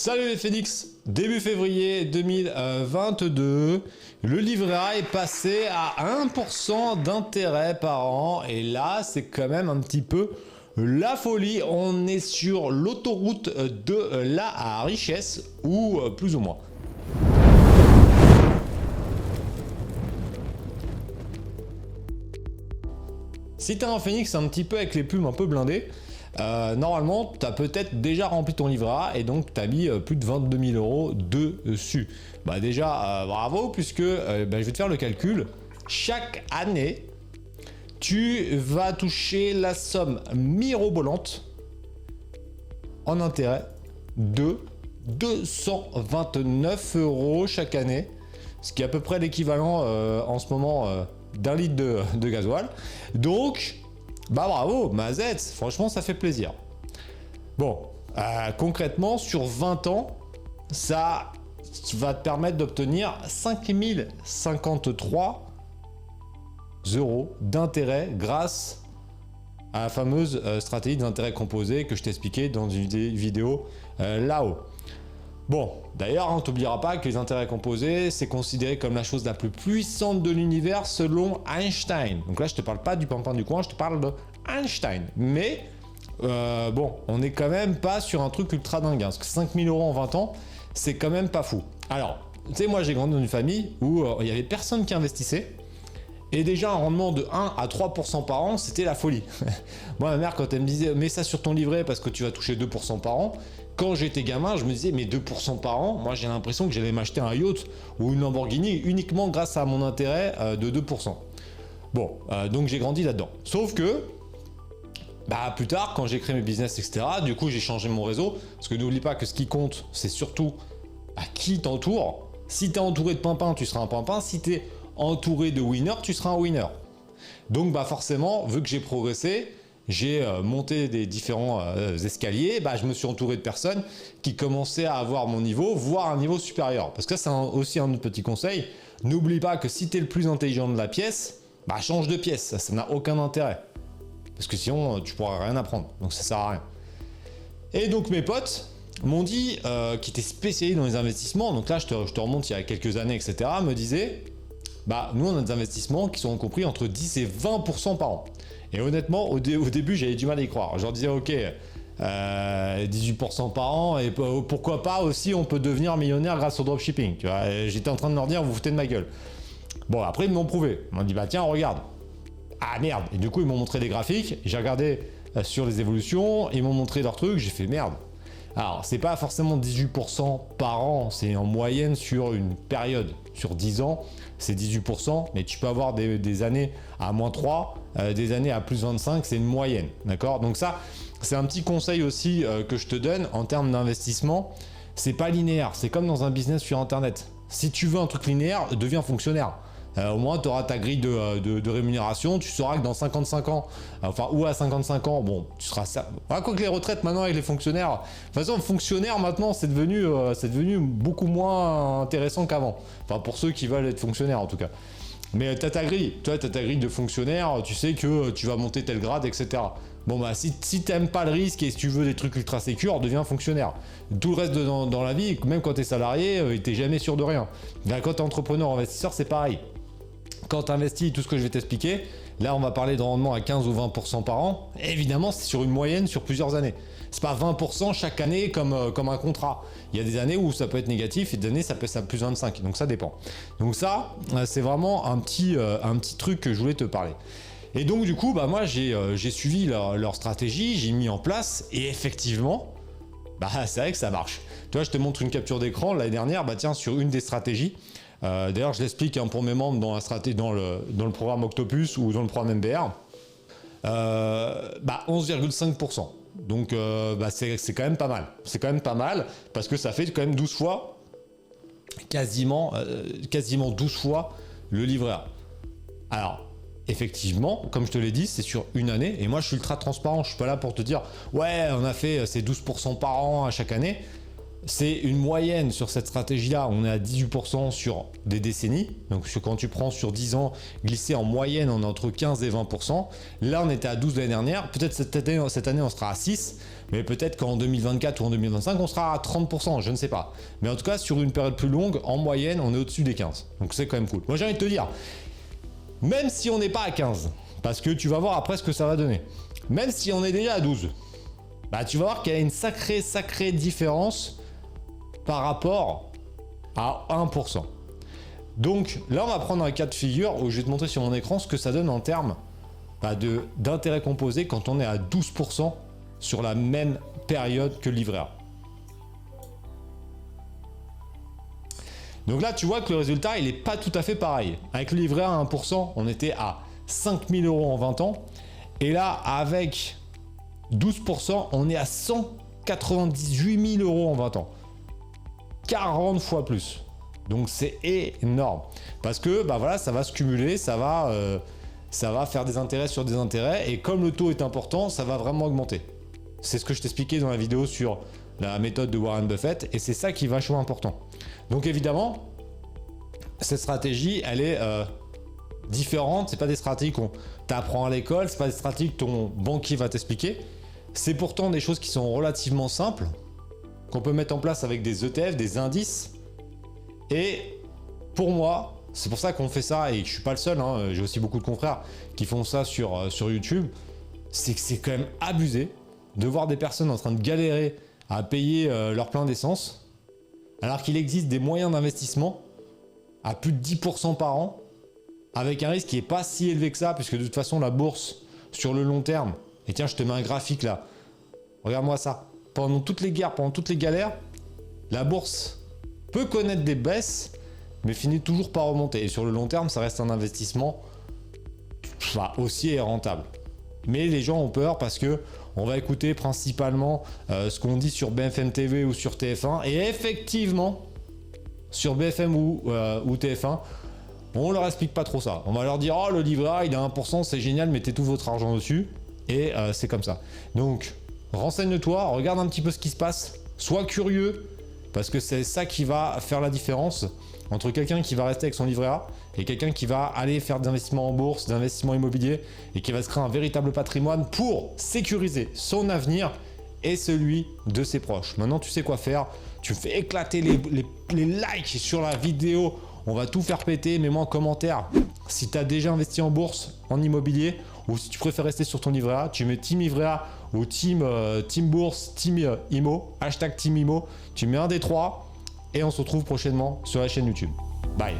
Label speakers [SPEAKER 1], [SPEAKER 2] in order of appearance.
[SPEAKER 1] Salut les Phoenix, début février 2022, le livret A est passé à 1% d'intérêt par an et là c'est quand même un petit peu la folie, on est sur l'autoroute de la richesse ou plus ou moins. Si t'as un Phoenix un petit peu avec les plumes un peu blindées, normalement, tu as peut-être déjà rempli ton livret A et donc tu as mis plus de 22 000 euros dessus. Bah déjà, bravo, puisque je vais te faire le calcul. Chaque année, tu vas toucher la somme mirobolante en intérêt de 229 euros chaque année, ce qui est à peu près l'équivalent en ce moment d'un litre de gasoil. Donc, bah bravo, Mazette, franchement ça fait plaisir. Bon, concrètement, sur 20 ans, ça va te permettre d'obtenir 5053 euros d'intérêt grâce à la fameuse stratégie d'intérêt composé que je t'ai expliqué dans une vidéo là-haut. Bon, d'ailleurs, on ne t'oubliera pas que les intérêts composés, c'est considéré comme la chose la plus puissante de l'univers selon Einstein. Donc là, je te parle pas du pimpin du coin, je te parle de Einstein. Mais, bon, on n'est quand même pas sur un truc ultra dingue, hein, parce que 5000 euros en 20 ans, c'est quand même pas fou. Alors, tu sais, moi, j'ai grandi dans une famille où il y avait personne qui investissait. Et déjà, un rendement de 1 à 3% par an, c'était la folie. Moi, ma mère, quand elle me disait « mets ça sur ton livret parce que tu vas toucher 2% par an », quand j'étais gamin, je me disais « mais 2% par an ?» Moi, j'ai l'impression que j'allais m'acheter un yacht ou une Lamborghini uniquement grâce à mon intérêt de 2%. Bon, donc j'ai grandi là-dedans. Sauf que, bah, plus tard, quand j'ai créé mes business, etc., du coup, j'ai changé mon réseau. Parce que n'oublie pas que ce qui compte, c'est surtout à qui t'entoure. Si t'es entouré de pimpins, tu seras un pimpin. Si t'es entouré de winners, tu seras un winner. Donc bah forcément, vu que j'ai progressé, j'ai monté des différents escaliers, bah, je me suis entouré de personnes qui commençaient à avoir mon niveau, voire un niveau supérieur. Parce que ça, c'est aussi un autre petit conseil. N'oublie pas que si tu es le plus intelligent de la pièce, bah, change de pièce, ça n'a aucun intérêt. Parce que sinon, tu pourras rien apprendre, donc ça sert à rien. Et donc mes potes m'ont dit, qui étaient spécialisés dans les investissements, donc là je te remonte il y a quelques années, etc., me disaient, bah, nous on a des investissements qui sont compris entre 10 et 20% par an. Et honnêtement, au début, j'avais du mal à y croire. Je leur disais, ok, 18% par an, et pourquoi pas aussi, on peut devenir millionnaire grâce au dropshipping. Tu vois, j'étais en train de leur dire, vous foutez de ma gueule. Bon, après, ils m'ont prouvé. Ils m'ont dit, bah tiens, regarde. Ah merde. Et du coup, ils m'ont montré des graphiques. J'ai regardé sur les évolutions, ils m'ont montré leurs trucs. J'ai fait merde. Alors, c'est pas forcément 18% par an, c'est en moyenne sur une période. Sur 10 ans, c'est 18%, mais tu peux avoir des années à moins 3, des années à plus 25, c'est une moyenne. D'accord ? Donc ça, c'est un petit conseil aussi que je te donne en termes d'investissement. C'est pas linéaire, c'est comme dans un business sur Internet. Si tu veux un truc linéaire, deviens fonctionnaire. Au moins, tu auras ta grille de rémunération. Tu sauras que dans 55 ans, enfin, ou à 55 ans, bon, tu seras ça. Quoi que les retraites maintenant avec les fonctionnaires, de toute façon, fonctionnaire maintenant, c'est devenu beaucoup moins intéressant qu'avant. Enfin, pour ceux qui veulent être fonctionnaires en tout cas. Mais tu as ta grille. Toi, tu as ta grille de fonctionnaire. Tu sais que tu vas monter tel grade, etc. Bon, bah, si tu n'aimes pas le risque et si tu veux des trucs ultra sécures, deviens fonctionnaire. Tout le reste dans la vie, même quand tu es salarié, tu n'es jamais sûr de rien. Quand tu es entrepreneur, investisseur, c'est pareil. Quand tu investis tout ce que je vais t'expliquer, là on va parler de rendement à 15 ou 20% par an. Et évidemment, c'est sur une moyenne sur plusieurs années. C'est pas 20% chaque année comme un contrat. Il y a des années où ça peut être négatif et des années ça peut être plus 25. Donc ça dépend. Donc ça, c'est vraiment un petit truc que je voulais te parler. Et donc du coup, bah moi j'ai suivi leur stratégie, j'ai mis en place et effectivement, bah c'est vrai que ça marche. Tu vois, je te montre une capture d'écran l'année dernière, bah tiens, sur une des stratégies. D'ailleurs, je l'explique pour mes membres dans le programme Octopus ou dans le programme MBR. 11,5%. Donc, c'est quand même pas mal. C'est quand même pas mal parce que ça fait quand même 12 fois, quasiment 12 fois le livret A. Alors, effectivement, comme je te l'ai dit, c'est sur une année. Et moi, je suis ultra transparent. Je suis pas là pour te dire, ouais, on a fait ces 12% par an à chaque année. c'est une moyenne sur cette stratégie-là. On est à 18% sur des décennies. Donc quand tu prends sur 10 ans, glisser en moyenne, on est entre 15 et 20%. Là, on était à 12 l'année dernière. Peut-être cette année, on sera à 6. Mais peut-être qu'en 2024 ou en 2025, on sera à 30%. Je ne sais pas. Mais en tout cas, sur une période plus longue, en moyenne, on est au-dessus des 15. Donc c'est quand même cool. Moi, j'ai envie de te dire, même si on n'est pas à 15, parce que tu vas voir après ce que ça va donner. Même si on est déjà à 12, bah, tu vas voir qu'il y a une sacrée différence par rapport à 1%. Donc là, on va prendre un cas de figure où je vais te montrer sur mon écran ce que ça donne en termes d'intérêt composé quand on est à 12% sur la même période que le livret A. Donc là, tu vois que le résultat, il n'est pas tout à fait pareil. Avec le livret A à 1%, on était à 5 000 € en 20 ans. Et là, avec 12%, on est à 198 000 € en 20 ans. 40 fois plus. Donc c'est énorme. Parce que bah voilà, ça va se cumuler, ça va faire des intérêts sur des intérêts. Et comme le taux est important, ça va vraiment augmenter. C'est ce que je t'expliquais dans la vidéo sur la méthode de Warren Buffett. Et c'est ça qui est vachement important. Donc évidemment, cette stratégie, elle est différente. C'est pas des stratégies qu'on t'apprend à l'école. C'est pas des stratégies que ton banquier va t'expliquer. C'est pourtant des choses qui sont relativement simples, qu'on peut mettre en place avec des ETF, des indices. Et pour moi, c'est pour ça qu'on fait ça, et je suis pas le seul, hein, j'ai aussi beaucoup de confrères qui font ça sur YouTube, c'est que c'est quand même abusé de voir des personnes en train de galérer à payer leur plein d'essence, alors qu'il existe des moyens d'investissement à plus de 10% par an, avec un risque qui est pas si élevé que ça, puisque de toute façon la bourse, sur le long terme, et tiens, je te mets un graphique là, regarde-moi ça. Pendant toutes les guerres, pendant toutes les galères, la bourse peut connaître des baisses, mais finit toujours par remonter. Et sur le long terme, ça reste un investissement haussier et rentable. Mais les gens ont peur parce que on va écouter principalement ce qu'on dit sur BFM TV ou sur TF1. Et effectivement, sur BFM ou TF1, on leur explique pas trop ça. On va leur dire, oh, le livret A, il est à 1%, c'est génial, mettez tout votre argent dessus. Et c'est comme ça. Donc, renseigne-toi, regarde un petit peu ce qui se passe, sois curieux, parce que c'est ça qui va faire la différence entre quelqu'un qui va rester avec son livret A et quelqu'un qui va aller faire des investissements en bourse, des investissements immobiliers et qui va se créer un véritable patrimoine pour sécuriser son avenir et celui de ses proches. Maintenant, tu sais quoi faire, tu fais éclater les likes sur la vidéo, on va tout faire péter, mets-moi en commentaire si tu as déjà investi en bourse, en immobilier, ou si tu préfères rester sur ton livret A, tu mets Team Livret A ou Team Bourse, Team Imo, hashtag Team Imo, tu mets un des trois et on se retrouve prochainement sur la chaîne YouTube. Bye.